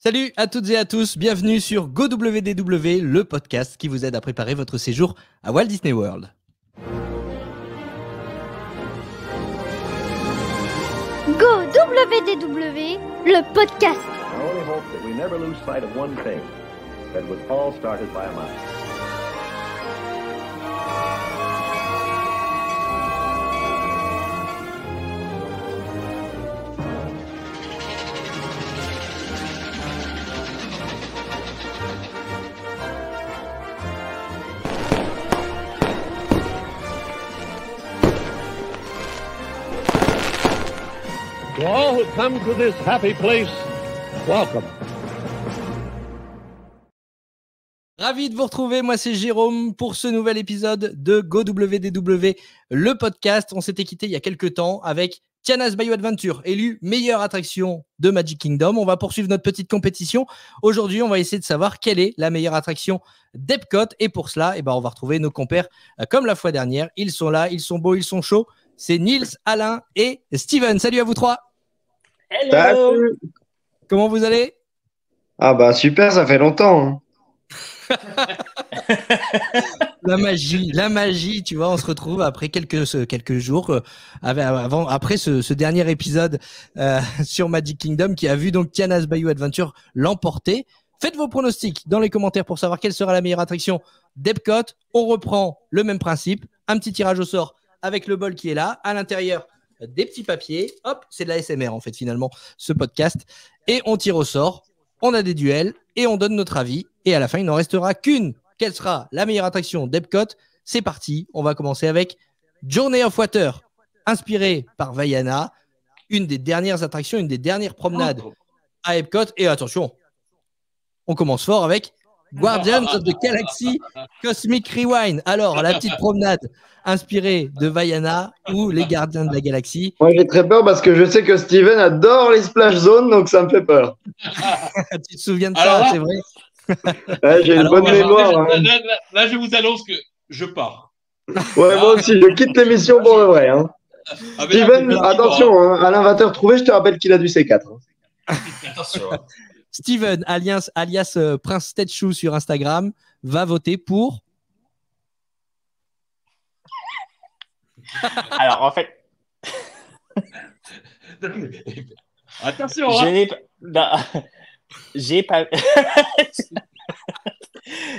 Salut à toutes et à tous, bienvenue sur GoWDW, le podcast qui vous aide à préparer votre séjour à Walt Disney World. GoWDW, le podcast. I only hope that we never lose sight of one thing, that it was all started by a mouse. To all who come to this happy place, welcome. Ravi de vous retrouver, moi c'est Jérôme pour ce nouvel épisode de GoWDW, le podcast. On s'était quitté il y a quelques temps avec Tiana's Bayou Adventure, élu meilleure attraction de Magic Kingdom. On va poursuivre notre petite compétition. Aujourd'hui, on va essayer de savoir quelle est la meilleure attraction d'Epcot. Et pour cela, on va retrouver nos compères comme la fois dernière. Ils sont là, ils sont beaux, ils sont chauds. C'est Nils, Alain et Steven. Salut à vous trois. Hello. Salut. Comment vous allez? Ah bah super, ça fait longtemps. La magie, tu vois, on se retrouve après quelques jours, après ce dernier épisode sur Magic Kingdom qui a vu donc Tiana's Bayou Adventure l'emporter. Faites vos pronostics dans les commentaires pour savoir quelle sera la meilleure attraction d'Epcot. On reprend le même principe, un petit tirage au sort avec le bol qui est là, à l'intérieur des petits papiers. Hop, c'est de la SMR en fait finalement, ce podcast. Et on tire au sort, on a des duels et on donne notre avis. Et à la fin, il n'en restera qu'une. Quelle sera la meilleure attraction d'Epcot? C'est parti, on va commencer avec Journey of Water, inspiré par Vaiana, une des dernières attractions, une des dernières promenades à Epcot. Et attention, on commence fort avec Guardians of the Galaxy Cosmic Rewind. Alors, la petite promenade inspirée de Vaiana ou les Gardiens de la Galaxie. Moi j'ai très peur parce que je sais que Steven adore les splash zones, donc ça me fait peur. Tu te souviens de ça, c'est vrai? Ouais, j'ai une bonne mémoire. Là, je vous annonce que je pars. Ouais, moi aussi, je quitte l'émission pour le vrai. Steven, attention, Alain va te retrouver, je te rappelle qu'il a du C4. Attention. Steven, alias Prince Tetchou sur Instagram, va voter pour. Alors, en fait, Attention. j'ai pas.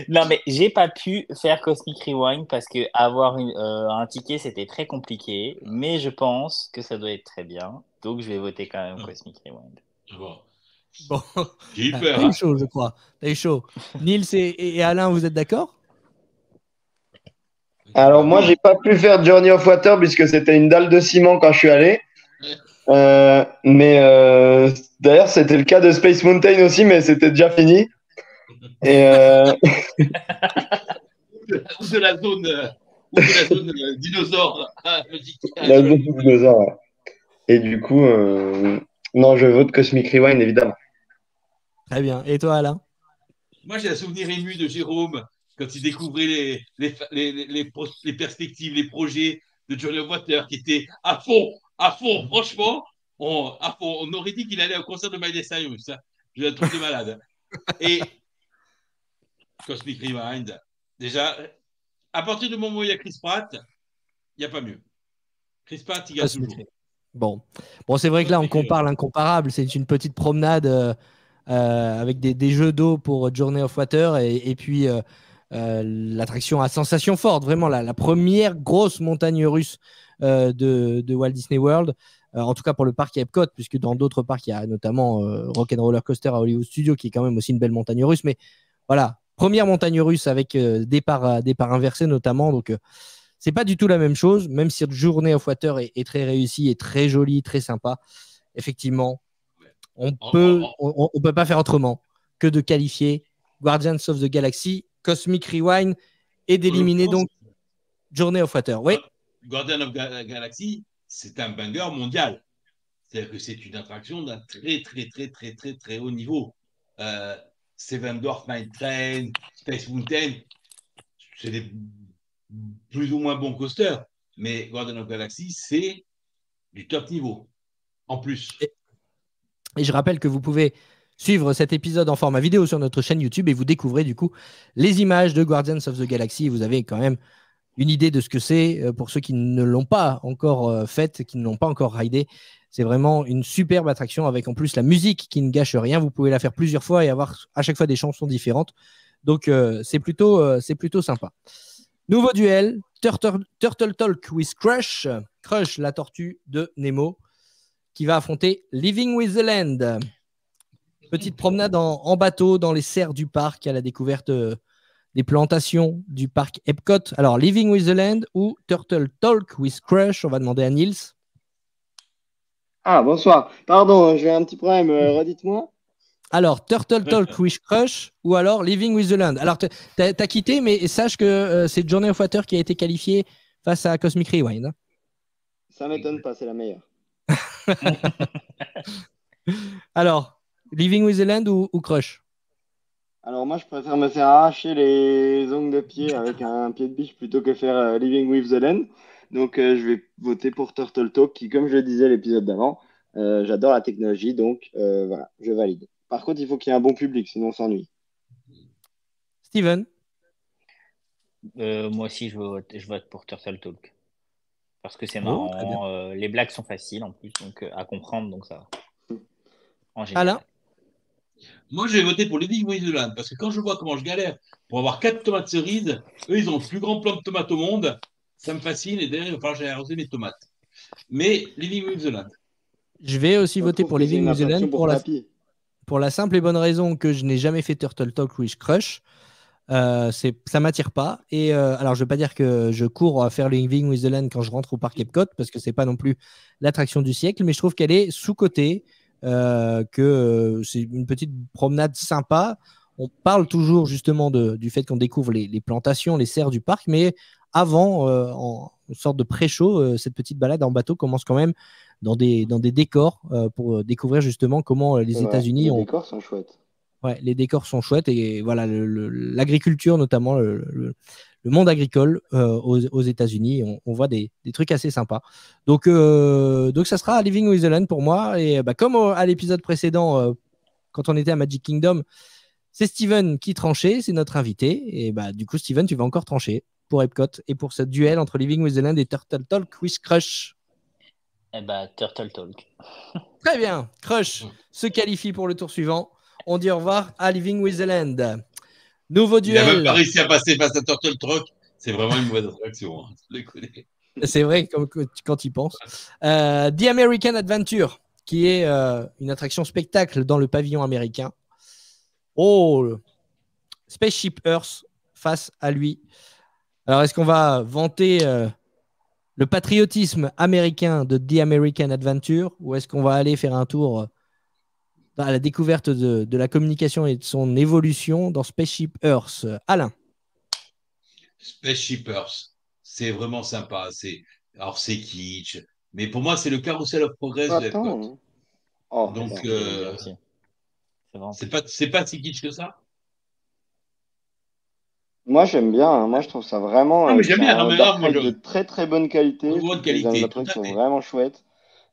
Non, mais j'ai pas pu faire Cosmic Rewind parce que avoir un ticket c'était très compliqué. Mais je pense que ça doit être très bien, donc je vais voter quand même Cosmic Rewind. Bon, J'ai eu t'as peur. eu chaud, je crois. T'as eu chaud. Nils et Alain, vous êtes d'accord? Alors moi j'ai pas pu faire Journey of Water puisque c'était une dalle de ciment quand je suis allé. Mais d'ailleurs c'était le cas de Space Mountain aussi, mais c'était déjà fini. Et Ou de la zone dinosaure. la zone dinosaure, ouais. Et du coup, non, je vote Cosmic Rewind évidemment. Très bien. Et toi, Alain? Moi, j'ai un souvenir ému de Jérôme quand il découvrait les perspectives, les projets de Johnny Water qui étaient à fond. Franchement, à fond. On aurait dit qu'il allait au concert de Miley Cyrus. J'ai un truc de malade. Et Cosmic Rewind, déjà, à partir du moment où il y a Chris Pratt, il n'y a pas mieux. Chris Pratt, il gagne toujours. Bon, c'est vrai que là, on compare l'incomparable. C'est une petite promenade avec des jeux d'eau pour Journey of Water et puis l'attraction à sensation forte. Vraiment, la première grosse montagne russe de Walt Disney World. En tout cas pour le parc Epcot, puisque dans d'autres parcs, il y a notamment Rock'n'Roller Coaster à Hollywood Studios, qui est quand même aussi une belle montagne russe. Mais voilà, première montagne russe avec départ inversé notamment. Donc, c'est pas du tout la même chose, même si Journey of Water est très réussi, est très joli, très sympa. Effectivement, on peut pas faire autrement que de qualifier Guardians of the Galaxy, Cosmic Rewind et d'éliminer donc Journey of Water. Oui. Guardian of the Galaxy, c'est un banger mondial. C'est-à-dire que c'est une attraction d'un très, très, très, très, très, très haut niveau. Seven Dwarfs Mine Train, Space Mountain, c'est des plus ou moins bons coasters, mais Guardian of the Galaxy, c'est du top niveau, en plus. Et je rappelle que vous pouvez suivre cet épisode en format vidéo sur notre chaîne YouTube et vous découvrez du coup les images de Guardians of the Galaxy. Vous avez quand même une idée de ce que c'est pour ceux qui ne l'ont pas encore faite, qui ne l'ont pas encore raidé. C'est vraiment une superbe attraction avec en plus la musique qui ne gâche rien. Vous pouvez la faire plusieurs fois et avoir à chaque fois des chansons différentes. Donc, c'est plutôt sympa. Nouveau duel, Turtle Talk with Crush. Crush, la tortue de Nemo, qui va affronter Living with the Land. Petite promenade en bateau dans les serres du parc à la découverte des plantations du parc Epcot. Alors, Living with the Land ou Turtle Talk with Crush, on va demander à Niels. Ah, bonsoir. Pardon, j'ai un petit problème. Redites-moi. Alors, Turtle Talk with Crush ou alors Living with the Land. Alors, t'as quitté, mais sache que c'est Journey of Water qui a été qualifié face à Cosmic Rewind. Ça m'étonne pas, c'est la meilleure. Alors, Living with the Land ou Crush? Alors moi, je préfère me faire arracher les ongles de pied avec un pied de biche plutôt que faire Living with the Land. Donc, je vais voter pour Turtle Talk qui, comme je le disais l'épisode d'avant, j'adore la technologie, donc voilà, je valide. Par contre, il faut qu'il y ait un bon public, sinon on s'ennuie. Steven? Moi aussi, je vote pour Turtle Talk. Parce que c'est marrant. Les blagues sont faciles en plus donc, à comprendre, donc ça va. En général. Alain? Moi, je vais voter pour Living with the Land parce que quand je vois comment je galère pour avoir 4 tomates cerises, eux, ils ont le plus grand plant de tomates au monde. Ça me fascine et d'ailleurs, il va falloir que j'aille arroser mes tomates. Mais Living with the Land. Je vais aussi voter pour Living with the Land pour la simple et bonne raison que je n'ai jamais fait Turtle Talk with Crush. Ça m'attire pas. Et alors, je veux pas dire que je cours à faire Living with the Land quand je rentre au parc Epcot parce que c'est pas non plus l'attraction du siècle, mais je trouve qu'elle est sous-cotée, que c'est une petite promenade sympa. On parle toujours justement du fait qu'on découvre les plantations, les serres du parc, mais avant, en une sorte de pré-show, cette petite balade en bateau commence quand même dans des décors pour découvrir justement comment les États-Unis ont. Les décors sont chouettes. Ouais, les décors sont chouettes et voilà l'agriculture notamment le monde agricole aux États-Unis, on voit des trucs assez sympas. Donc ça sera Living with the Land pour moi et comme à l'épisode précédent quand on était à Magic Kingdom, c'est Steven qui tranchait, c'est notre invité et du coup Steven, tu vas encore trancher pour Epcot et pour ce duel entre Living with the Land et Turtle Talk with Crush. Turtle Talk. Très bien, Crush se qualifie pour le tour suivant. On dit au revoir à Living with the Land. Nouveau duel. Il n'a même pas réussi à passer face à Turtle Talk. C'est vraiment une mauvaise attraction. Hein. C'est vrai, quand il pense. The American Adventure, qui est une attraction spectacle dans le pavillon américain. Oh, Spaceship Earth face à lui. Alors, est-ce qu'on va vanter le patriotisme américain de The American Adventure ou est-ce qu'on va aller faire un tour à la découverte de la communication et de son évolution dans Spaceship Earth? Alain? Spaceship Earth, c'est vraiment sympa. Alors, c'est kitsch, mais pour moi, c'est le Carousel of Progress de Epcot. Oh, donc, c'est pas si kitsch que ça. Moi, j'aime bien. Hein. Moi, je trouve ça vraiment j'aime bien. de très très bonne qualité. Les attractions sont vraiment chouettes.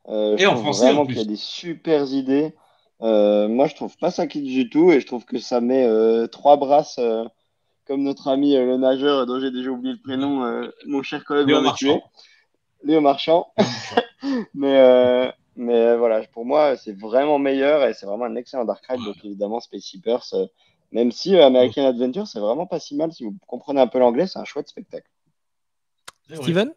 Je trouve vraiment qu'il y a des super idées. Moi, je trouve pas ça kitsch du tout et je trouve que ça met 3 brasses comme notre ami le nageur dont j'ai déjà oublié le prénom, mon cher collègue Léo Marchand. mais voilà, pour moi, c'est vraiment meilleur et c'est vraiment un excellent dark ride. Donc évidemment, Spaceship Earth, même si American Adventure, c'est vraiment pas si mal. Si vous comprenez un peu l'anglais, c'est un chouette spectacle. Steven?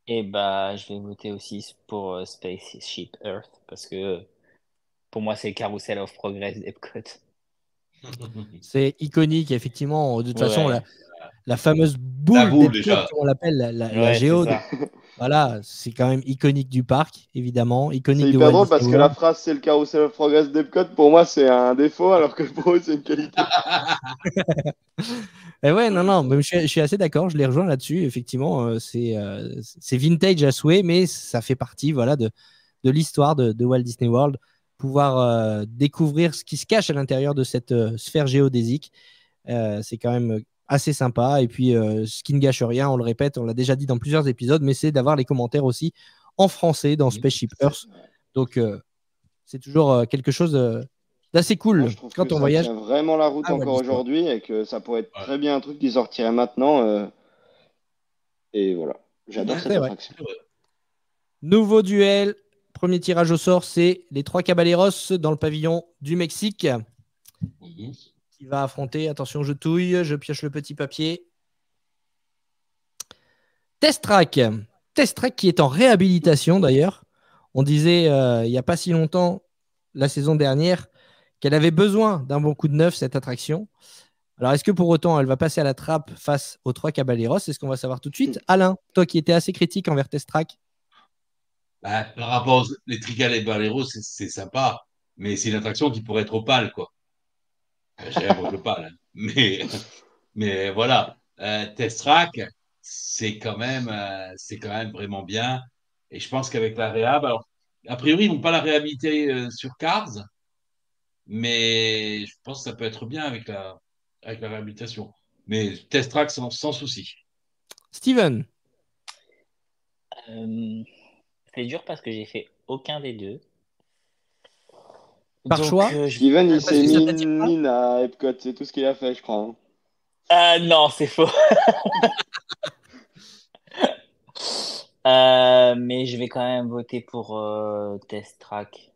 Je vais voter aussi pour Spaceship Earth parce que pour moi, c'est Carousel of Progress d'Epcot. C'est iconique, effectivement. De toute façon, la fameuse boule d'Epcot, comme on l'appelle, la géode. Voilà, c'est quand même iconique du parc, évidemment. Iconique c'est hyper drôle parce que la phrase c'est le Carousel of Progress d'Epcot, pour moi c'est un défaut alors que pour eux c'est une qualité. Et ouais, non, mais je suis assez d'accord, je les rejoins là-dessus. Effectivement, c'est vintage à souhait, mais ça fait partie de l'histoire de Walt Disney World. Pouvoir découvrir ce qui se cache à l'intérieur de cette sphère géodésique, c'est quand même assez sympa. Et puis, ce qui ne gâche rien, on le répète, on l'a déjà dit dans plusieurs épisodes, mais c'est d'avoir les commentaires aussi en français dans Spaceship Earth. Donc, c'est toujours quelque chose d'assez cool Moi, je trouve quand que on ça voyage. tient vraiment la route Ah, Walt encore Disney World. aujourd'hui et que ça pourrait être Ouais. très bien un truc qui sortirait maintenant. Et voilà, j'adore Ouais, cette C'est vrai. attraction. c'est vrai. Nouveau duel. Premier tirage au sort, c'est les 3 Caballeros dans le pavillon du Mexique Mhm. qui va affronter. Attention, je touille, je pioche le petit papier. Test Track. Test Track qui est en réhabilitation d'ailleurs. On disait il n'y a pas si longtemps, la saison dernière, qu'elle avait besoin d'un bon coup de neuf, cette attraction. Alors, est-ce que pour autant, elle va passer à la trappe face aux 3 Caballeros? C'est ce qu'on va savoir tout de suite. Alain, toi qui étais assez critique envers Test Track. Bah, par rapport aux les Tricales et Baleros, c'est sympa, mais c'est une attraction qui pourrait être opale, quoi. J'aime l'opale, hein. Mais voilà, Test Track, c'est quand même vraiment bien. Et je pense qu'avec la réhab, alors, a priori, ils vont pas la réhabiliter sur Cars, mais je pense que ça peut être bien avec la réhabilitation. Mais Test Track sans souci. Steven, Euh, c'est dur parce que j'ai fait aucun des deux. par choix. Steven, il Parce s'est que ça mis t'attire une pas? mine à Epcot, c'est tout ce qu'il a fait, je crois, hein. Ah non, c'est faux. Mais je vais quand même voter pour Test Track.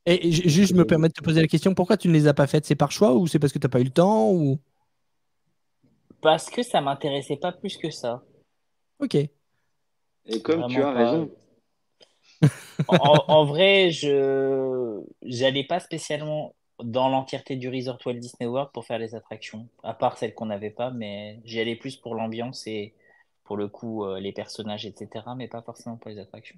Juste, je me permets de te poser la question, pourquoi tu ne les as pas faites? C'est par choix ou c'est parce que tu n'as pas eu le temps ou... Parce que ça m'intéressait pas plus que ça. Ok. Et comme tu Vraiment as pas. raison. En vrai, je j'allais pas spécialement dans l'entièreté du resort Walt Disney World pour faire les attractions, à part celles qu'on n'avait pas, mais j'y allais plus pour l'ambiance et pour le coup les personnages, etc., mais pas forcément pour les attractions.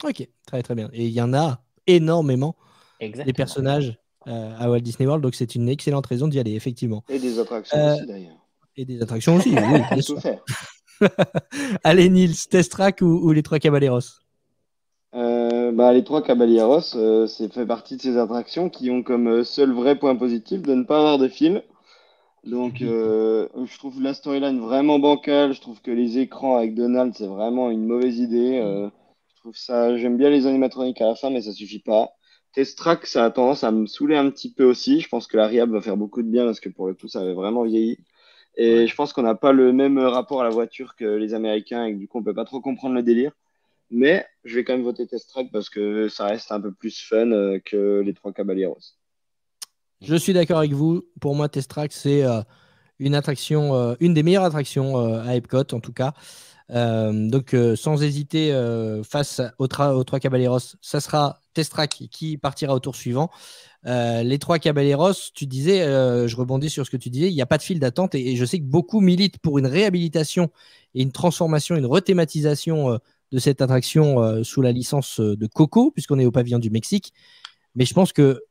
Ok, très très bien. Et il y en a énormément des Exactement. personnages à Walt Disney World, donc c'est une excellente raison d'y aller, effectivement. Et des attractions Euh, aussi, d'ailleurs. et des attractions aussi, oui, Faut bien tout sûr. faire. Allez, Nils, Test Track ou les 3 Caballeros? Les 3 Caballeros, c'est fait partie de ces attractions qui ont comme seul vrai point positif de ne pas avoir de fil. Donc, je trouve la storyline vraiment bancale. Je trouve que les écrans avec Donald, c'est vraiment une mauvaise idée. Je trouve ça, j'aime bien les animatroniques à la fin, mais ça suffit pas. Test Track, ça a tendance à me saouler un petit peu aussi. Je pense que la Rehab va faire beaucoup de bien parce que pour le coup, ça avait vraiment vieilli. Et Ouais. je pense qu'on n'a pas le même rapport à la voiture que les Américains et que du coup, on peut pas trop comprendre le délire. Mais je vais quand même voter Test Track parce que ça reste un peu plus fun que les 3 Caballeros. Je suis d'accord avec vous. Pour moi, Test Track, c'est une attraction, une des meilleures attractions à Epcot, en tout cas. Donc, sans hésiter, face aux 3 Caballeros, ça sera Test Track qui partira au tour suivant. Les 3 Caballeros, tu disais, je rebondis sur ce que tu disais, il n'y a pas de file d'attente et je sais que beaucoup militent pour une réhabilitation et une transformation, une rethématisation de cette attraction sous la licence de Coco, puisqu'on est au pavillon du Mexique. Mais je pense que,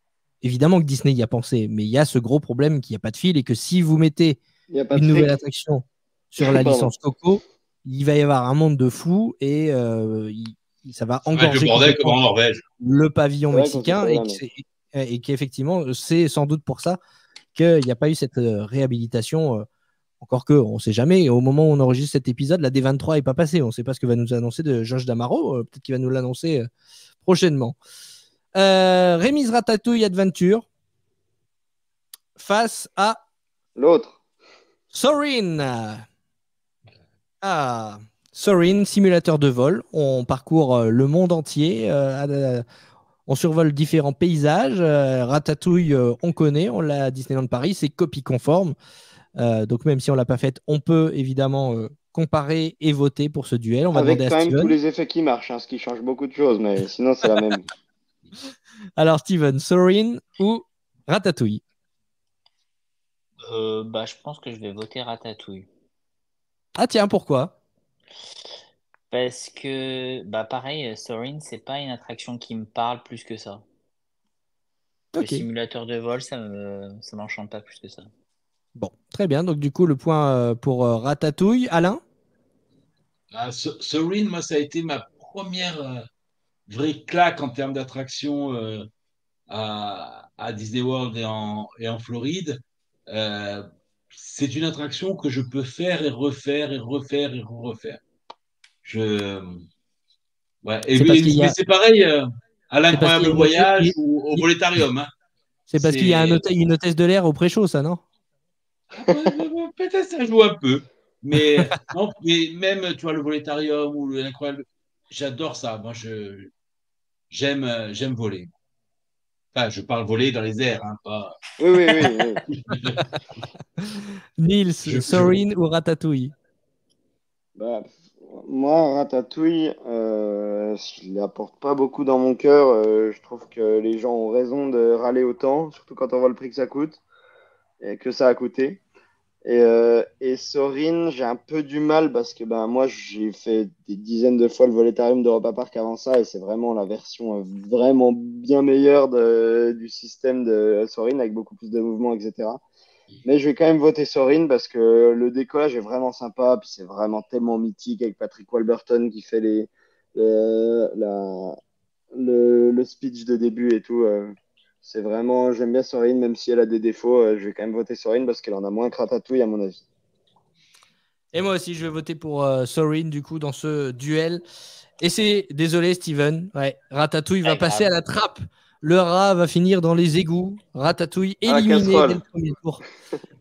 évidemment que Disney y a pensé, mais il y a ce gros problème qu'il n'y a pas de fil et que si vous mettez Il n'y a pas de une nouvelle fric. attraction sur la Pardon. licence Coco, il va y avoir un monde de fous et ça va Ça va être le engorger bordel comme complètement en Norvège. le pavillon C'est vrai qu'on s'y mexicain fait et jamais. qu'effectivement, c'est sans doute pour ça qu'il n'y a pas eu cette réhabilitation. Encore que, on ne sait jamais. Au moment où on enregistre cet épisode, la D23 n'est pas passée. On ne sait pas ce que va nous annoncer de Josh D'Amaro. Peut-être qu'il va nous l'annoncer prochainement. Rémi's Ratatouille Adventure face à L'autre. Soarin'. Ah, Soarin', simulateur de vol. On parcourt le monde entier. On survole différents paysages. Ratatouille, on connaît. On l'a à Disneyland Paris. C'est copie conforme. Donc même si on l'a pas faite, on peut évidemment comparer et voter pour ce duel. On va demander Avec à quand même tous Steven. les effets qui marchent, hein, ce qui change beaucoup de choses, mais sinon c'est la même. Alors Steven, Soarin' ou Ratatouille? Je pense que je vais voter Ratatouille. Ah tiens, pourquoi? Parce que, pareil, Soarin', c'est pas une attraction qui me parle plus que ça. Le Ok, simulateur de vol, ça m'enchante pas plus que ça. bon, très bien. Donc du coup, le point pour Ratatouille. Alain? Serene, moi, ça a été ma première vraie claque en termes d'attraction à Disney World et en Floride. Euh, c'est une attraction que je peux faire et refaire et refaire et refaire. Je, ouais. C'est parce qu'il y Mais a... c'est pareil. à l'incroyable qu'il y a voyage il- ou au il- Volétarium. Hein. C'est parce qu'il y a C'est une hôtesse de l'air au pré-show, ça, non? peut-être ça joue un peu, mais non, mais même tu vois le Volétarium ou l'incroyable, j'adore ça. Moi, j'aime voler. Enfin, je parle voler dans les airs, hein, pas. Oui, oui, oui, oui. Nils, Je, je, Sorin ou Ratatouille? Bah, moi, Ratatouille, je ne l'apporte pas beaucoup dans mon cœur. Je trouve que les gens ont raison de râler autant, surtout quand on voit le prix que ça coûte et que ça a coûté. Et Sorin, j'ai un peu du mal parce que ben, moi, j'ai fait des dizaines de fois le Voletarium d'Europa Park avant ça et c'est vraiment la version vraiment bien meilleure du système de Sorin avec beaucoup plus de mouvements, etc. Mais je vais quand même voter Sorin parce que le décollage est vraiment sympa, puis c'est vraiment tellement mythique avec Patrick Warburton qui fait le, la- le speech de début et tout. C'est vraiment, j'aime bien Sorin, même si elle a des défauts, je vais quand même voter Sorin parce qu'elle en a moins que Ratatouille à mon avis. Et moi aussi, je vais voter pour Sorin, du coup, dans ce duel. Et c'est, désolé, Steven, ouais, Ratatouille va Pas passer à grave. la trappe. Le rat va finir dans les égouts. Ratatouille À la éliminé dès casserole. le premier tour.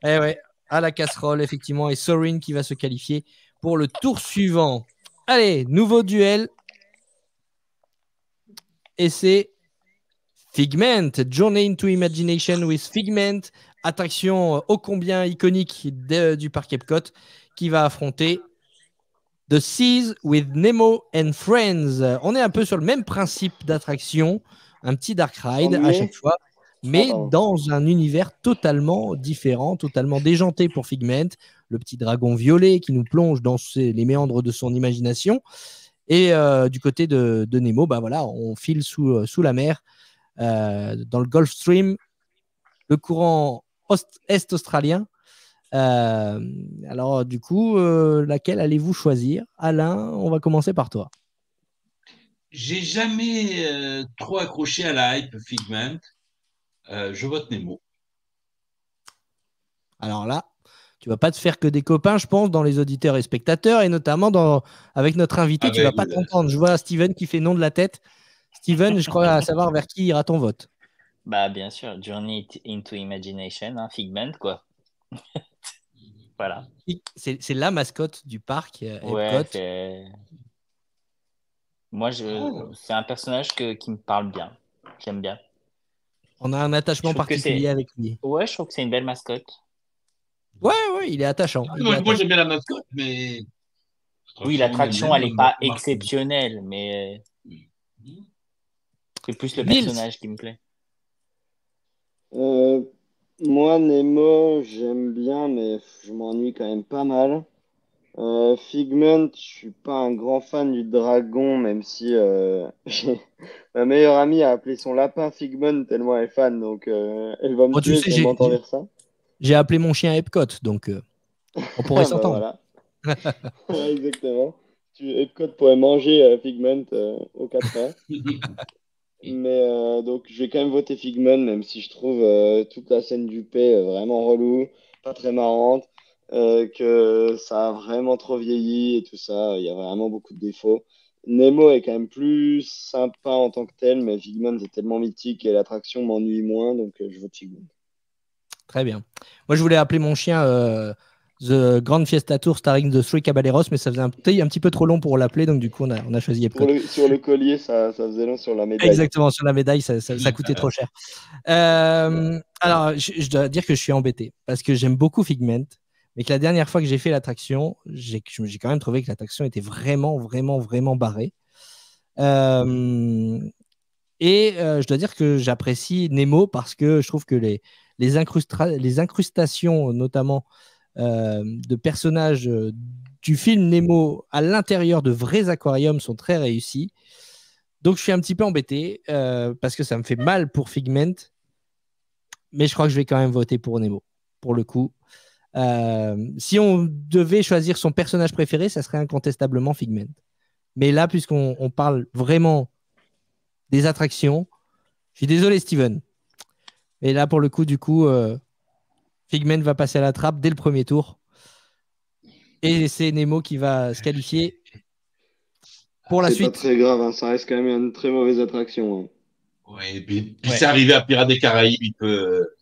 Eh ouais, à la casserole, effectivement. Et Sorin qui va se qualifier pour le tour suivant. Allez, nouveau duel. Et c'est Figment, Journey into Imagination with Figment, attraction ô combien iconique du parc Epcot, qui va affronter The Seas with Nemo and Friends. On est un peu sur le même principe d'attraction, un petit dark ride à chaque Ennuyé? fois, Ah, mais pardon. dans un univers totalement différent, totalement déjanté pour Figment, le petit dragon violet qui nous plonge dans les méandres de son imagination. Et du côté de Nemo, bah voilà, on file sous la mer, dans le Gulf Stream, le courant est australien. Alors, du coup, laquelle allez-vous choisir? Alain, on va commencer par toi. j'ai jamais trop accroché à la hype Figment. Je vote Nemo. Alors là, tu vas pas te faire que des copains, je pense, dans les auditeurs et spectateurs, et notamment avec notre invité, tu vas Avec pas t'entendre. Je vois Steven qui fait non de la tête. Steven, je crois à savoir vers qui ira ton vote. Bah, bien sûr, Journey into Imagination, hein, Figment, quoi. Voilà. C'est la mascotte du parc Ouais, Epcot. moi, Oh. c'est un personnage qui me parle bien. J'aime bien. On a un Je attachement trouve que particulier avec lui. Ouais, je trouve que c'est une belle mascotte. Ouais, il est attachant. Il est Moi, attachant. j'aime bien la mascotte, mais Oui, l'attraction l'attraction, en elle n'est elle-même pas marque. exceptionnelle, mais c'est plus le Nils, personnage qui me plaît. Euh, Moi, Nemo, j'aime bien, mais je m'ennuie quand même pas mal. Figment, je suis pas un grand fan du dragon, même si ma meilleure amie a appelé son lapin Figment tellement elle est fan, donc elle va me oh, tu tuer sais, si elle m'entend dire ça. j'ai appelé mon chien Epcot, donc on pourrait Ah bah s'entendre. voilà, exactement. Epcot pourrait manger Figment aux 4 heures. Mais donc je vais quand même voter Figment, même si je trouve toute la scène du paix vraiment relou, pas très marrante, que ça a vraiment trop vieilli et tout ça. Il y a vraiment beaucoup de défauts. Nemo est quand même plus sympa en tant que tel, mais Figment est tellement mythique et l'attraction m'ennuie moins, donc je vote Figment. Très bien. Moi, je voulais appeler mon chien The Grand Fiesta Tour starring The Three Caballeros, mais ça faisait un petit peu trop long pour l'appeler, donc du coup, on a choisi Epcot. Sur le collier, ça faisait long sur la médaille. Exactement, sur la médaille, ça coûtait trop cher. Alors, je dois dire que je suis embêté parce que j'aime beaucoup Figment, mais que la dernière fois que j'ai fait l'attraction, j'ai quand même trouvé que l'attraction était vraiment, vraiment, vraiment barrée. Je dois dire que j'apprécie Nemo parce que je trouve que les incrustations, notamment de personnages du film Nemo à l'intérieur de vrais aquariums, sont très réussies. Donc, je suis un petit peu embêté parce que ça me fait mal pour Figment. Mais je crois que je vais quand même voter pour Nemo, pour le coup. Si on devait choisir son personnage préféré, ça serait incontestablement Figment. Mais là, puisqu'on parle vraiment des attractions, je suis désolé, Steven. Et là, pour le coup, Figment va passer à la trappe dès le premier tour. Et c'est Nemo qui va se qualifier. pour la C'est pas suite. très grave, hein, ça reste quand même une très mauvaise attraction. Hein. Ouais, et puis Ouais. c'est arrivé à Pirates des Caraïbes,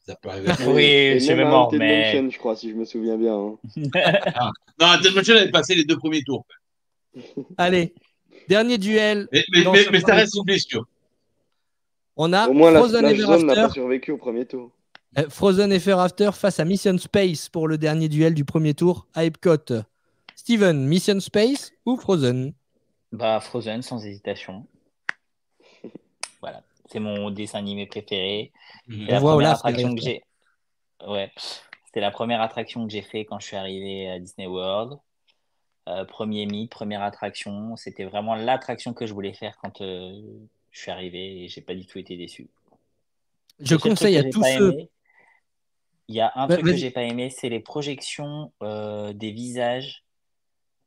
ça peut arriver. Oui, Et je suis même même à mort, Haunted mais. Mansion, je crois, si je me souviens bien. Hein. Non, Haunted Mansion avait passé les 2 premiers tours. Allez, dernier duel. Mais dans ce ça premier reste tour. une blessure. On a Au moins, la Frozen Splash Ever Zone n'a After. pas survécu au premier tour. Frozen Ever After face à Mission Space pour le dernier duel du premier tour à Epcot. Steven, Mission Space ou Frozen? Bah, Frozen, sans hésitation. Voilà. C'est mon dessin animé préféré. Mhm. C'est la voit première Olaf attraction que derrière j'ai. Ouais. C'était la première attraction que j'ai fait quand je suis arrivé à Disney World. Premier mythe, première attraction. C'était vraiment l'attraction que je voulais faire quand je suis arrivé et j'ai pas du tout été déçu. Je Le seul truc conseille que à j'ai tous pas ceux. aimé, il y a un Ouais, truc que vas-y. j'ai pas aimé, c'est les projections des visages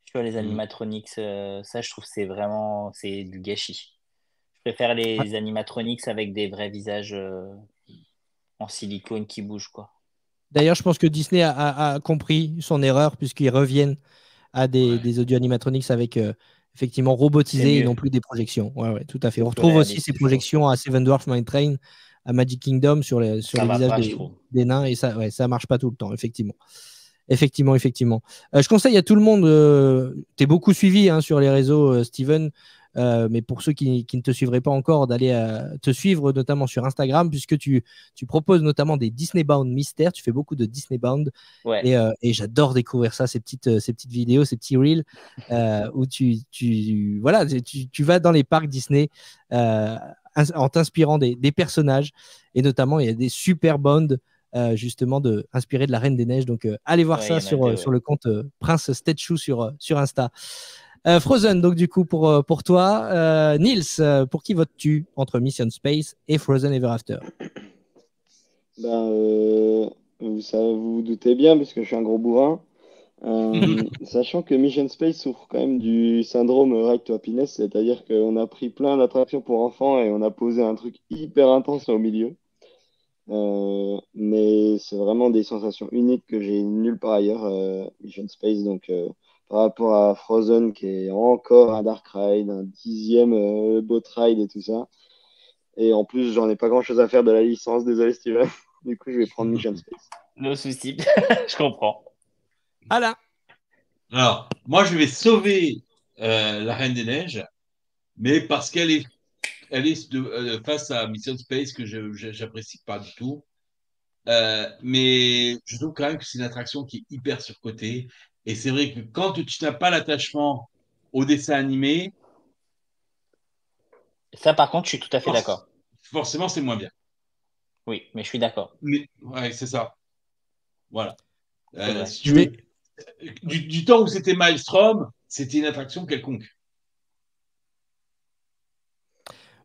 sur les animatronics. Ça, je trouve que c'est du gâchis. Je préfère les animatronics avec des vrais visages en silicone qui bougent, quoi. D'ailleurs, je pense que Disney a compris son erreur puisqu'ils reviennent à des audio animatronics avec effectivement robotisés et mieux. non plus des projections. Ouais, tout à fait. C'est On plus retrouve aussi réaliste, ces je trouve. projections à Seven Dwarfs Mine Train, à Magic Kingdom sur les Ça va visages pas, je trouve. des nains et ça marche pas tout le temps, effectivement. Effectivement. Je conseille à tout le monde, tu es beaucoup suivi sur les réseaux, Steven, mais pour ceux qui ne te suivraient pas encore, d'aller te suivre notamment sur Instagram, puisque tu proposes notamment des Disney Bound mystères, tu fais beaucoup de Disney Bound, Ouais. et j'adore découvrir ça, ces petites vidéos, ces petits reels, où tu vas dans les parcs Disney en t'inspirant des personnages, et notamment il y a des super bounds justement inspiré de la Reine des Neiges. Donc, allez voir Ouais, ça il y en a deux, sur le compte Prince Statue sur Insta. Frozen, donc du coup, pour toi. Nils, pour qui votes-tu entre Mission Space et Frozen Ever After? Vous vous doutez bien, puisque je suis un gros bourrin. Sachant que Mission Space souffre quand même du syndrome Right to Happiness, c'est-à-dire qu'on a pris plein d'attractions pour enfants et on a posé un truc hyper intense au milieu. Mais c'est vraiment des sensations uniques que j'ai nulle part ailleurs, Mission Space. Donc, par rapport à Frozen, qui est encore un Dark Ride, un 10e Boat Ride et tout ça. Et en plus, j'en ai pas grand-chose à faire de la licence, désolé Steven. Du coup, je vais prendre Mission Space. No souci, je comprends. Alain. Alors, moi, je vais sauver la Reine des Neiges, mais parce qu'elle est face à Mission Space que j'apprécie pas du tout. Mais je trouve quand même que c'est une attraction qui est hyper surcotée. Et c'est vrai que quand tu n'as pas l'attachement au dessin animé, Ça, par contre, je suis tout à fait d'accord. forcément, c'est moins bien. Oui, mais je suis d'accord. Mais, ouais, c'est ça. Voilà. C'est vrai. Si tu veux, du temps où c'était Maelstrom, c'était une attraction quelconque.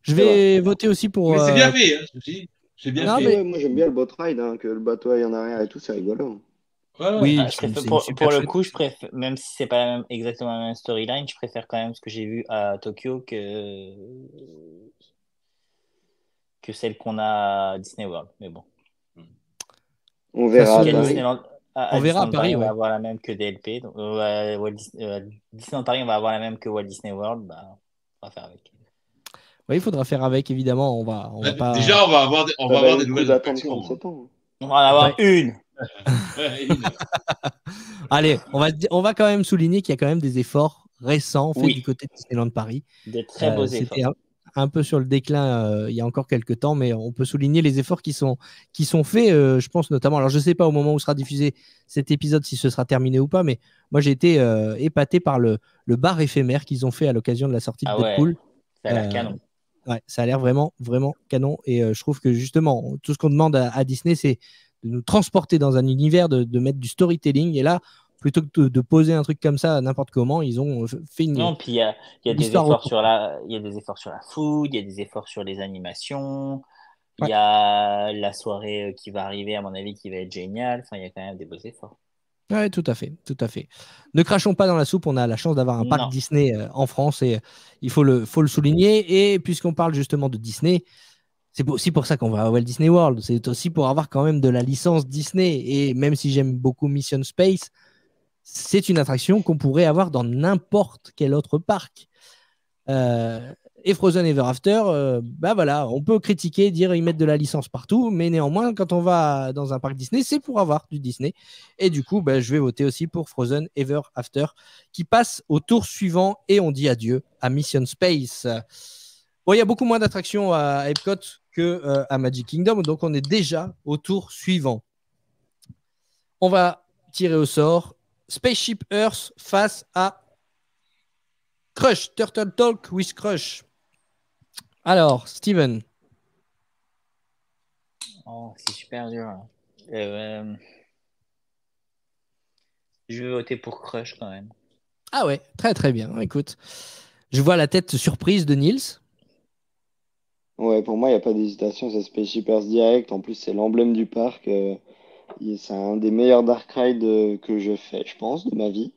Je vais voter aussi pour. Mais c'est bien fait, hein, je te dis. C'est bien Non, fait. mais- Ouais, moi, j'aime bien le boat ride, hein, que le bateau aille en arrière et tout, c'est rigolo. Ouais, ouais. Oui, Je préfère, c'est une pour super le chouette. coup, je préfère, même si c'est pas exactement la même storyline, je préfère quand même ce que j'ai vu à Tokyo que celle qu'on a à Disney World. Mais bon. On verra à se- Qu'à Paris. Disneyland, On verra à Disneyland Paris, on ouais. va avoir la même que DLP. Donc, Disneyland Paris, on va avoir la même que Walt Disney World. Bah, on va faire avec. Oui, il faudra faire avec, évidemment. On va pas. Déjà, on va avoir des, Ça valait des le coup nouvelles d'attendre attractions. 37 ans. On va en avoir une. Ouais, une. Allez, on va quand même souligner qu'il y a quand même des efforts récents faits Oui. du côté de Disneyland Paris. De très beaux efforts. C'était un peu sur le déclin il y a encore quelques temps, mais on peut souligner les efforts qui sont faits. Je pense notamment, alors je ne sais pas au moment où sera diffusé cet épisode si ce sera terminé ou pas, mais moi j'ai été épaté par le bar éphémère qu'ils ont fait à l'occasion de la sortie de Ah ouais, Deadpool. ça a l'air canon. Ouais, ça a l'air vraiment, vraiment canon. Et je trouve que justement, tout ce qu'on demande à Disney, c'est de nous transporter dans un univers, de mettre du storytelling. Et là, plutôt que de poser un truc comme ça n'importe comment, ils ont fait une. Non, puis il y a des l'histoire efforts autour. il y a des efforts sur la food, il y a des efforts sur les animations. Il Ouais. y a la soirée qui va arriver, à mon avis, qui va être géniale. Enfin, il y a quand même des beaux efforts. Oui, tout à fait, tout à fait. Ne crachons pas dans la soupe, on a la chance d'avoir un parc Non. Disney en France et il faut le souligner. Et puisqu'on parle justement de Disney, c'est aussi pour ça qu'on va à Walt Disney World. C'est aussi pour avoir quand même de la licence Disney. Et même si j'aime beaucoup Mission Space, c'est une attraction qu'on pourrait avoir dans n'importe quel autre parc. Et Frozen Ever After, bah voilà, on peut critiquer, dire ils mettent de la licence partout, mais néanmoins, quand on va dans un parc Disney, c'est pour avoir du Disney. Et du coup, bah, je vais voter aussi pour Frozen Ever After, qui passe au tour suivant et on dit adieu à Mission Space. Bon, il y a beaucoup moins d'attractions à Epcot que à Magic Kingdom, donc on est déjà au tour suivant. On va tirer au sort Spaceship Earth face à Crush, Turtle Talk with Crush. Alors, Steven. Oh, c'est super dur. Je vais voter pour Crush quand même. Ah ouais, très très bien. Écoute, je vois la tête surprise de Niels. Ouais, pour moi, il n'y a pas d'hésitation, c'est Spaceship Earth direct. En plus, c'est l'emblème du parc. C'est un des meilleurs dark rides que je fais, je pense, de ma vie.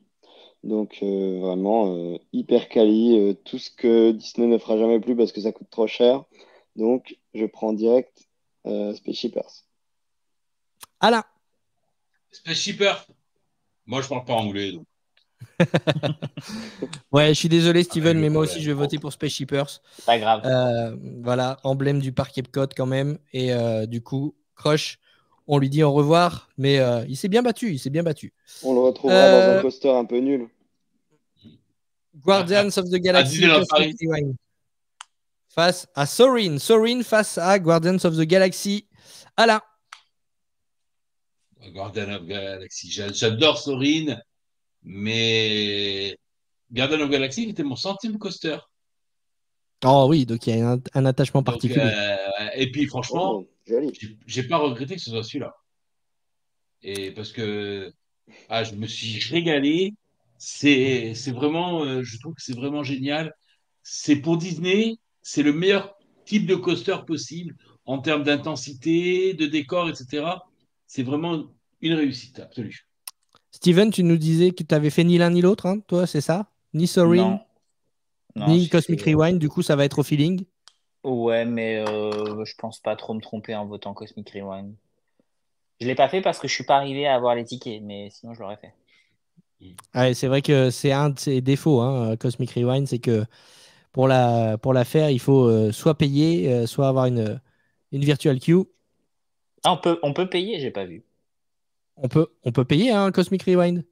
Donc, vraiment, hyper quali. Tout ce que Disney ne fera jamais plus parce que ça coûte trop cher. Donc, je prends direct Spaceship Earth. Alain. Spaceship Earth. Moi, je parle pas anglais. Donc. Ouais, je suis désolé, Steven, mais moi problème. aussi, je vais voter pour Spaceship Earth. Pas grave. Voilà, emblème du parc Epcot quand même. Et du coup, Crush, on lui dit au revoir, mais il s'est bien battu, On le retrouvera dans un coaster un peu nul. Guardians of the Galaxy Cosmic Rewind face à Soarin'. Soarin' face à Guardians of the Galaxy. Alain. Guardians of the Galaxy. J'adore Soarin', mais Guardians of the Galaxy était mon centième coaster. Oh oui, donc il y a un attachement particulier. Et puis franchement, j'ai pas regretté que ce soit celui-là. Et parce que je me suis régalé. C'est vraiment, je trouve que c'est vraiment génial. C'est pour Disney, c'est le meilleur type de coaster possible en termes d'intensité, de décor, etc. C'est vraiment une réussite absolue. Steven, tu nous disais que tu avais fait ni l'un ni l'autre, hein, toi, c'est ça? Ni Soarin', ni Cosmic Rewind, du coup, ça va être au feeling? Ouais, mais je pense pas trop me tromper en votant Cosmic Rewind. Je l'ai pas fait parce que je suis pas arrivé à avoir les tickets, mais sinon je l'aurais fait. Ouais, c'est vrai que c'est un de ses défauts, hein, Cosmic Rewind, c'est que pour la faire, il faut soit payer, soit avoir une virtual queue. Ah, on peut payer, j'ai pas vu. On peut payer un Cosmic Rewind.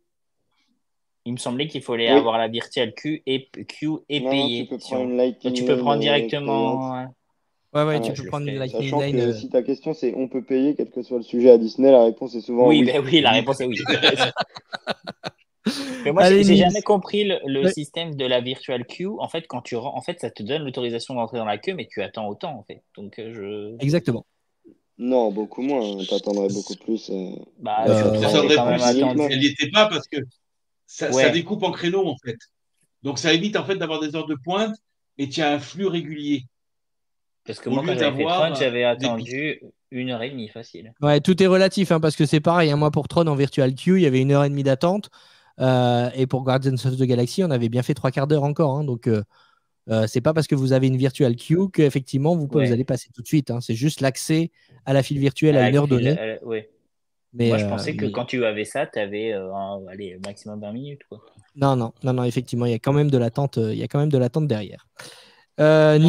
Il me semblait qu'il fallait avoir la virtual queue et payer. Tu peux prendre une Lightning tu peux prendre directement. Ouais, tu peux prendre une Lightning Sachant Lane. Que si ta question c'est on peut payer, quel que soit le sujet à Disney, la réponse est souvent oui. Oui, la réponse est oui. Mais moi, j'ai jamais compris le système de la virtual queue. En fait, quand tu rentres, en fait, ça te donne l'autorisation d'entrer dans la queue, mais tu attends autant, en fait. Donc, Exactement. Non, beaucoup moins. T'attendrais beaucoup plus. Elle n'y était pas parce que ça découpe en créneaux, en fait. Donc, ça évite, en fait, d'avoir des heures de pointe et tu as un flux régulier. Parce que moi, quand j'avais fait Tron, j'avais attendu 1h30 facile. Ouais, tout est relatif, hein, parce que c'est pareil. Hein, moi, pour Tron en virtual queue, il y avait 1h30 d'attente. Et pour Guardians of the Galaxy, on avait bien fait 3/4 d'heure encore. Hein, donc, c'est pas parce que vous avez une virtual queue qu'effectivement, vous allez passer tout de suite. Hein, c'est juste l'accès à la file virtuelle à une heure donnée. Mais, moi, je pensais que quand tu avais ça, tu avais maximum 20 minutes. Quoi. Non, effectivement, il y a quand même de l'attente derrière. Les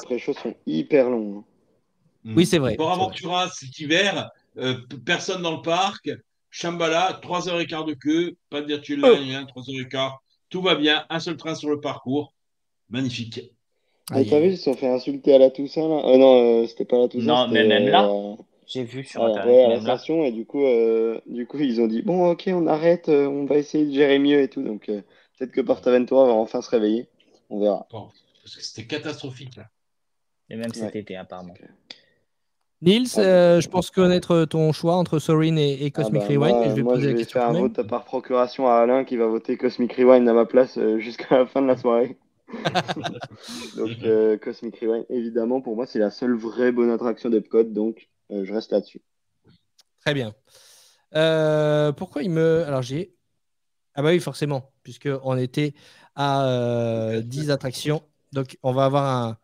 pré-shows sont hyper longs. Oui, c'est vrai. Pour Aventura, cet hiver, personne dans le parc. Shambhala, 3h15 de queue, pas de virtual line, 3h15. Tout va bien, un seul train sur le parcours. Magnifique. Mais t'as vu, ils se sont fait insulter à la Toussaint là non, c'était pas à la Toussaint. Non, mais même là, j'ai vu sur Internet. Ouais, à l'ascension, et du coup, ils ont dit bon, ok, on arrête, on va essayer de gérer mieux et tout. Donc, peut-être que PortAventura va enfin se réveiller. On verra. Bon, parce que c'était catastrophique là. Et même cet été, apparemment. Niels, je pense connaître ton choix entre Soarin' et Cosmic Rewind. Je vais faire un vote par procuration à Alain qui va voter Cosmic Rewind à ma place jusqu'à la fin de la soirée. Donc Cosmic Rewind, évidemment, pour moi, c'est la seule vraie bonne attraction d'Epcot, donc je reste là-dessus. Très bien. Pourquoi Alors j'ai... Ah bah oui, forcément, puisqu'on était à 10 attractions. Donc on va avoir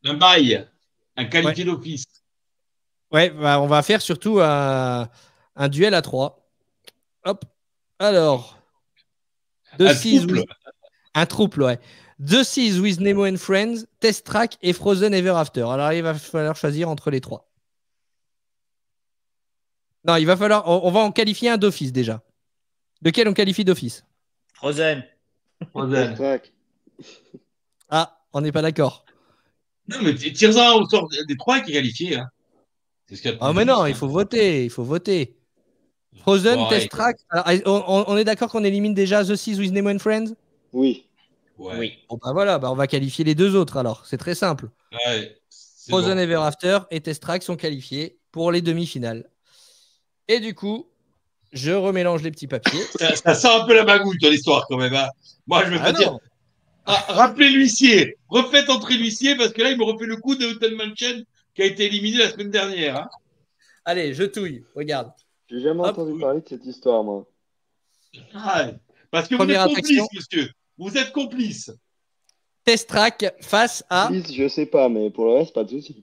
un bail. Un qualifié d'office. Ouais, bah, on va faire surtout un duel à 3. Hop. Alors. Un trouble. Un trouble, ouais. The Seas with Nemo and Friends, Test Track et Frozen Ever After. Alors, il va falloir choisir entre les trois. Non, il va falloir. On va en qualifier un d'office déjà. Lequel on qualifie d'office? Frozen. Frozen. Tac. Ah, on n'est pas d'accord. Non, mais tire-en au sort des trois qui est qualifié. Hein. C'est ce qu'il y a de plus Ah, mais non, difficile, il faut voter. Il faut voter. Frozen, Ouais. Test Track. Alors, on est d'accord qu'on élimine déjà The Seas with Nemo and Friends? Oui. Ouais. Oui. Bon, bah voilà, on va qualifier les deux autres alors. C'est très simple. Ouais, c'est Frozen bon. Ever After et Test Track sont qualifiés pour les demi-finales. Et du coup, je remélange les petits papiers. Ça sent un peu la magouille dans l'histoire quand même. Hein. Moi, je vais pas dire. Non. Ah, rappelez l'huissier. Refaites entrer l'huissier parce que là, il me refait le coup de Hotel Mansion qui a été éliminé la semaine dernière. Hein. Allez, je touille. Regarde. J'ai jamais Hop. entendu parler de cette histoire, moi. Ouais. Parce que Première vous êtes attraction. complice, monsieur. Vous êtes complice. Test Track face à Please, je sais pas, mais pour le reste, pas de souci.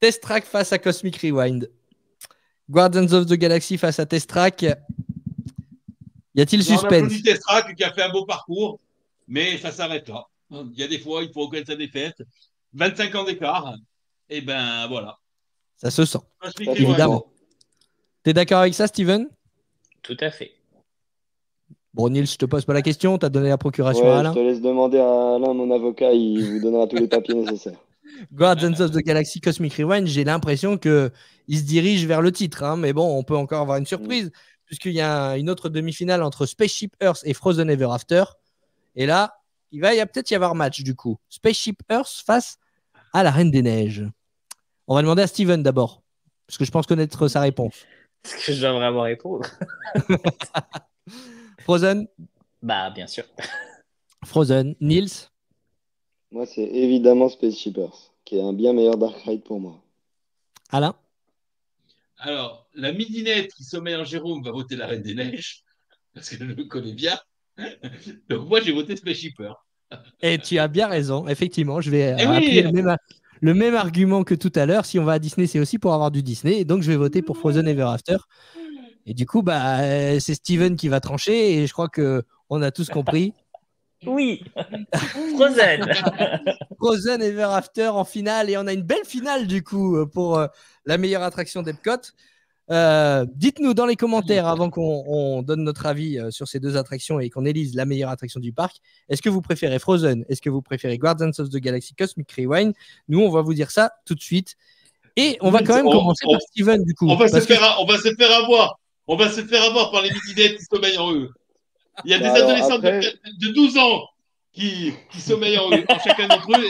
Test Track face à Cosmic Rewind. Guardians of the Galaxy face à Test Track. Y a-t-il On suspense? applaudit Testrak qui a fait un beau parcours, mais ça s'arrête là. Il y a des fois, il faut reconnaître sa défaite. 25 ans d'écart. Et ben voilà. Ça se sent. Cosmic Évidemment. Rewind. T'es d'accord avec ça, Steven? Tout à fait. Bon, Nils, je te pose pas la question. T'as donné la procuration à Ouais, je Alain. te laisse demander à Alain, mon avocat, il vous donnera tous les papiers nécessaires. Guardians of the Galaxy Cosmic Rewind, j'ai l'impression qu'il se dirige vers le titre. Hein, mais bon, on peut encore avoir une surprise, puisqu'il y a une autre demi-finale entre Spaceship Earth et Frozen Ever After. Et là, il va peut-être y avoir match du coup. Spaceship Earth face à la Reine des Neiges. On va demander à Steven d'abord, parce que je pense connaître sa réponse. Est-ce que je dois vraiment répondre? Frozen, Bah, bien sûr. Frozen, Nils. Moi, c'est évidemment Spaceship Earth, qui est un bien meilleur Dark Ride pour moi. Alain. Alors, la midinette qui sommeille en Jérôme va voter la Reine des Neiges, parce que je le connais bien. Donc moi, j'ai voté Spaceship Earth. Et tu as bien raison, effectivement. Je vais Eh oui. appuyer le même argument que tout à l'heure. Si on va à Disney, c'est aussi pour avoir du Disney. Et donc, je vais voter pour Frozen Ever After. Et du coup, c'est Steven qui va trancher. Et je crois qu'on a tous compris. Oui. Frozen. Frozen Ever After en finale. Et on a une belle finale, du coup, pour la meilleure attraction d'Epcot. Dites-nous dans les commentaires, avant qu'on donne notre avis sur ces deux attractions et qu'on élise la meilleure attraction du parc, est-ce que vous préférez Frozen? Est-ce que vous préférez Guardians of the Galaxy Cosmic Rewind? Nous, on va vous dire ça tout de suite. Et on va quand même commencer par Steven, du coup. On va se faire avoir. On va se faire avoir par les midinettes qui sommeillent en eux. Il y a des adolescents de 12 ans qui sommeillent en eux, en chacun d'entre eux,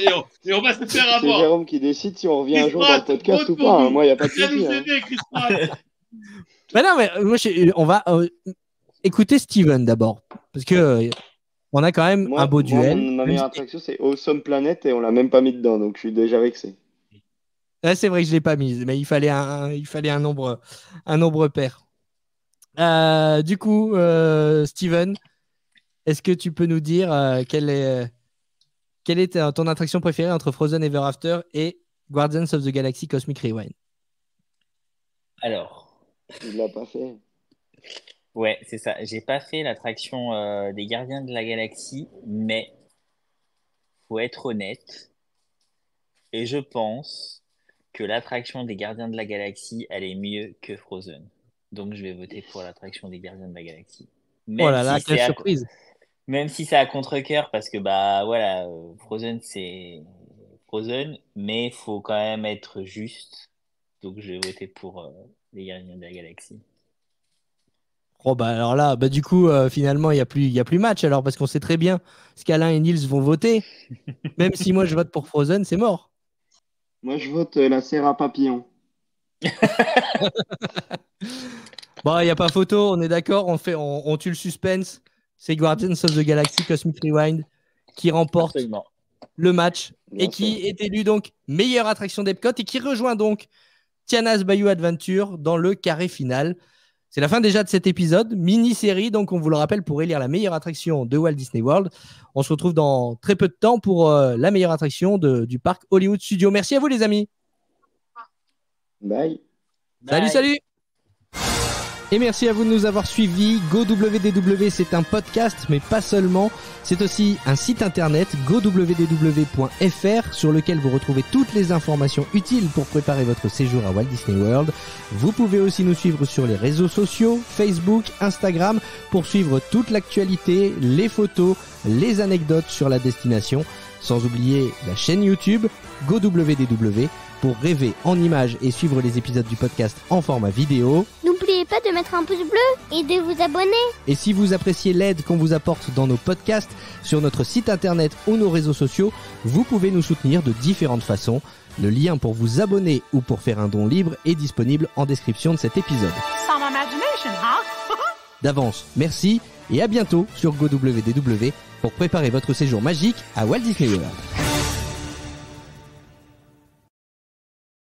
et on va se faire C'est avoir. Jérôme qui décide si on revient un Chris jour dans Pratt, le podcast vote ou pour pas. Hein. nous. Moi, il n'y a pas de Viens souci. nous Hein. aider, Chris Pratt. Mais non, mais moi, on va écouter Steven d'abord. Parce que on a quand même un beau duel. Ma meilleure attraction, c'est Awesome Planet et on l'a même pas mis dedans, donc je suis déjà vexé. Ouais, c'est vrai que je ne l'ai pas mise, mais il fallait un nombre pair. Du coup, Steven, est-ce que tu peux nous dire quelle est ton attraction préférée entre Frozen Ever After et Guardians of the Galaxy Cosmic Rewind? Alors, Il l'a pas fait. ouais, c'est ça. J'ai pas fait l'attraction des Gardiens de la Galaxie, mais faut être honnête. Et je pense que l'attraction des Gardiens de la Galaxie, elle est mieux que Frozen. Donc, je vais voter pour l'attraction des Gardiens de la Galaxie. Oh là là, quelle surprise! Même si c'est à contre-cœur, parce que bah voilà, Frozen c'est Frozen, mais faut quand même être juste. Donc, je vais voter pour les Gardiens de la Galaxie. Oh bah alors là, du coup, finalement, il y a plus match alors, parce qu'on sait très bien ce qu'Alain et Nils vont voter. Même si moi je vote pour Frozen, c'est mort. Moi, je vote la Serra Papillon. Bon, il n'y a pas photo, on est d'accord, on tue le suspense. C'est Guardians of the Galaxy Cosmic Rewind qui remporte Absolument. le match Bien et qui sûr. est élu donc meilleure attraction d'Epcot et qui rejoint donc Tiana's Bayou Adventure dans le carré final. C'est la fin déjà de cet épisode, mini-série, donc on vous le rappelle, pour élire la meilleure attraction de Walt Disney World. On se retrouve dans très peu de temps pour la meilleure attraction du parc Hollywood Studios. Merci à vous les amis. Bye. Salut, salut. Et merci à vous de nous avoir suivis. GoWDW, c'est un podcast, mais pas seulement. C'est aussi un site internet, gowdw.fr, sur lequel vous retrouvez toutes les informations utiles pour préparer votre séjour à Walt Disney World. Vous pouvez aussi nous suivre sur les réseaux sociaux, Facebook, Instagram, pour suivre toute l'actualité, les photos, les anecdotes sur la destination. Sans oublier la chaîne YouTube, GoWDW, pour rêver en images et suivre les épisodes du podcast en format vidéo. N'oubliez pas de mettre un pouce bleu et de vous abonner. Et si vous appréciez l'aide qu'on vous apporte dans nos podcasts, sur notre site internet ou nos réseaux sociaux, vous pouvez nous soutenir de différentes façons. Le lien pour vous abonner ou pour faire un don libre est disponible en description de cet épisode. Some imagination, huh? D'avance, merci et à bientôt sur GoWDW pour préparer votre séjour magique à Walt Disney World.